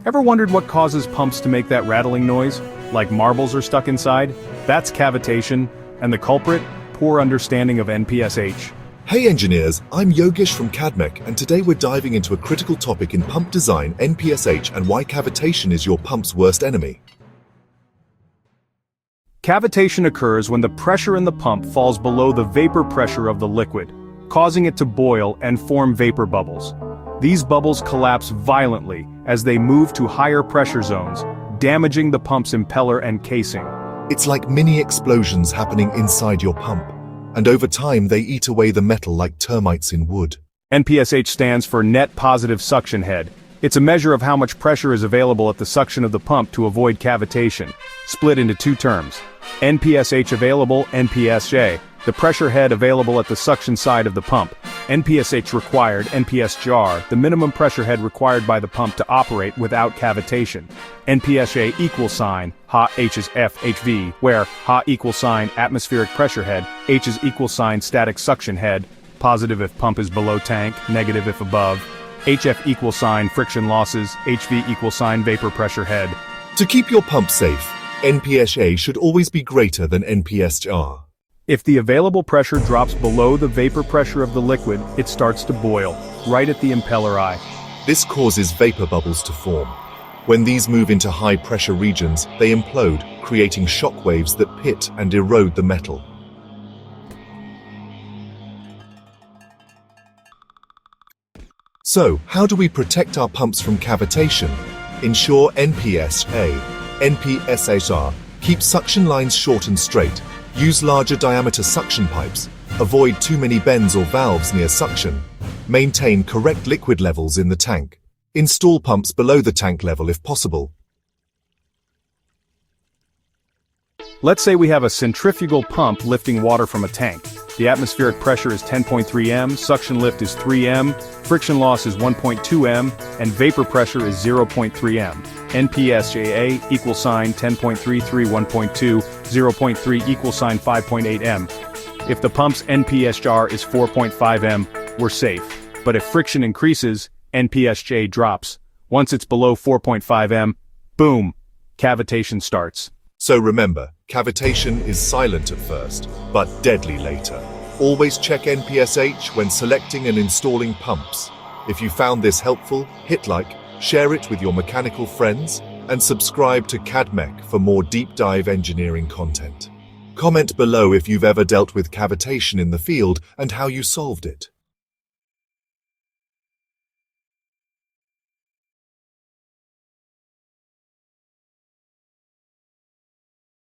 Ever wondered what causes pumps to make that rattling noise? Like marbles are stuck inside? That's cavitation, and the culprit? Poor understanding of NPSH. Hey engineers, I'm Yogesh from CADMEC, and today we're diving into a critical topic in pump design, NPSH, and why cavitation is your pump's worst enemy. Cavitation occurs when the pressure in the pump falls below the vapor pressure of the liquid, causing it to boil and form vapor bubbles. These bubbles collapse violently as they move to higher pressure zones, damaging the pump's impeller and casing. It's like mini explosions happening inside your pump, and over time they eat away the metal like termites in wood. NPSH stands for Net Positive Suction Head. It's a measure of how much pressure is available at the suction of the pump to avoid cavitation, split into two terms. NPSH available, NPSJ, the pressure head available at the suction side of the pump. NPSH required, NPSJR, the minimum pressure head required by the pump to operate without cavitation. NPSJ equal sign, Ha H is F HV, where Ha equal sign atmospheric pressure head, H is equal sign static suction head, positive if pump is below tank, negative if above. HF equal sign friction losses, HV equal sign vapor pressure head. To keep your pump safe, NPSA should always be greater than NPSJR. If the available pressure drops below the vapor pressure of the liquid, it starts to boil, right at the impeller eye. This causes vapor bubbles to form. When these move into high pressure regions, they implode, creating shock waves that pit and erode the metal. So, how do we protect our pumps from cavitation? Ensure NPSA, NPSHR, keep suction lines short and straight. Use larger diameter suction pipes. Avoid too many bends or valves near suction. Maintain correct liquid levels in the tank. Install pumps below the tank level if possible. Let's say we have a centrifugal pump lifting water from a tank. The atmospheric pressure is 10.3 m, suction lift is 3 m, friction loss is 1.2 m, and vapor pressure is 0.3 m. NPSJA equal sign 10.33 1.2, 0.3 equal sign 5.8 m. If the pump's NPSJR is 4.5 m, we're safe. But if friction increases, NPSJ drops. Once it's below 4.5 m, boom, cavitation starts. So remember, cavitation is silent at first, but deadly later. Always check NPSH when selecting and installing pumps. If you found this helpful, hit like, share it with your mechanical friends, and subscribe to CADMEC for more deep dive engineering content. Comment below if you've ever dealt with cavitation in the field and how you solved it.